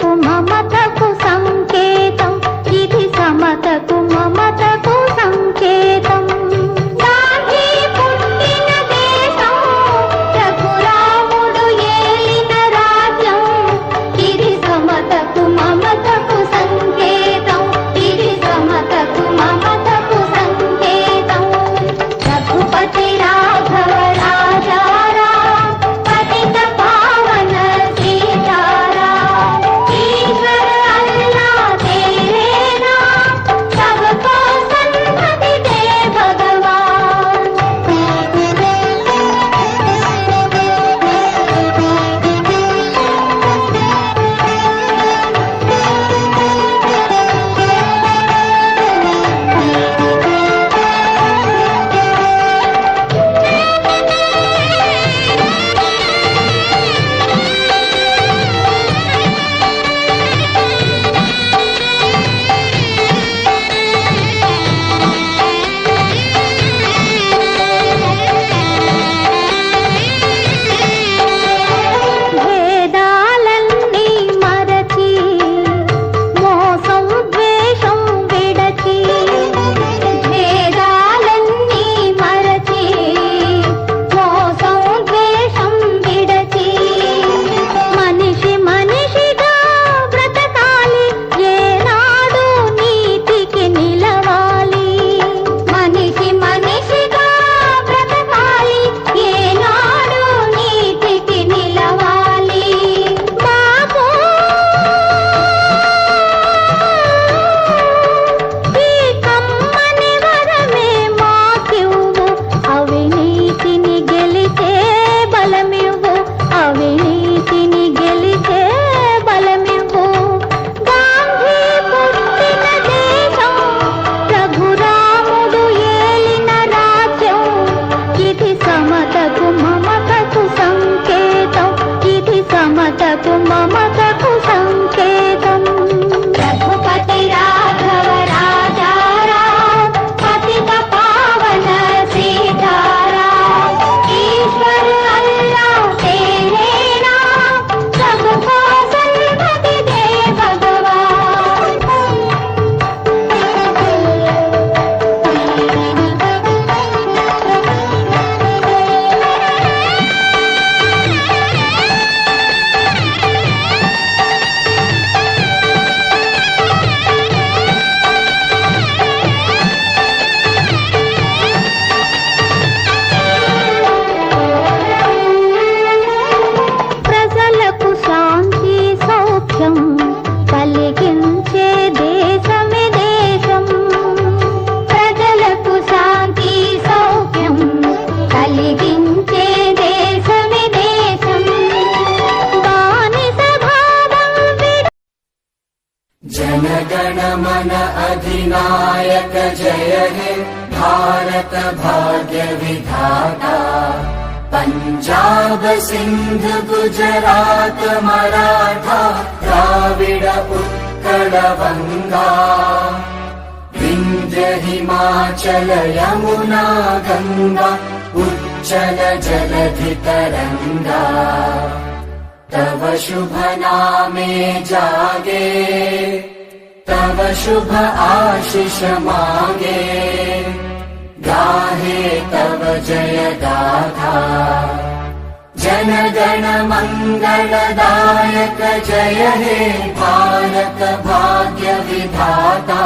సమతకు మమతకు సంకేతం, ఇది సమతకు మమతకు సంకేతం. గాంధీ పుట్టిన దేశం, రఘురాముడు ఏలిన రాజ్యం, ఇది సమతకు మమతకు సంకేతం, ఇది సమతకు మమతకు సంకేతం. రఘుపతి రాఘవ రాజారాం, పతిత పావన సీతారాం, ఈశ్వర అల్లా तेरे नाम, सबको सन्मति दे भगवान. భేదాలన్నీ మరచి, మోసం ద్వేషం విడచి, భేదాలన్నీ మరచి, మోసం ద్వేషం విడచి, మనిషి మనిషిగా బ్రతకాలి, ఏనాడు నీతికి నిలవాలి. మనిషి మనిషిగా బ్రతకాలి, ఏనాడు నీతికి నిలవాలి. బాబు ఈ కమ్మని వరమే మాకివ్వు, అవినీతిని గెలిచే బలమివ్వు, అవినీతిని గెలిచే బలమివ్వు. గాంధీ పుట్టిన దేశం, రఘురాముడు ఏలిన రాజ్యం, ఇది సమతకు మమతకు సంకేతం, ఇది సమతకు మమతకు సంకేతం. రఘుపతి రాఘవ రాజారాం, పతిత పావన సీతారాం, ఈశ్వర అల్లా तेरे नाम, सबको सन्मति दे भगवान. ప్రజలకు శాంతి సౌఖ్యం కలిగించే దేశమే దేశం, ప్రజలకు శాంతి సౌఖ్యం కలిగించే దేశమే దేశం. బానిస భావం जनगण मन अधिनायक जय हे भारत भाग्य विधाता. पंजाब सिंध गुजरात मराठा द्राविड उत्कल बंगा, विंध्य हिमाचल यमुना गंगा उच्चल जलधि तरंगा. तव शुभ नामे जागे, तव शुभ आशीष मांगे, गाहे तव जय गाथा. जनगण मंगलदायक जय हे भारत भाग्य विधाता.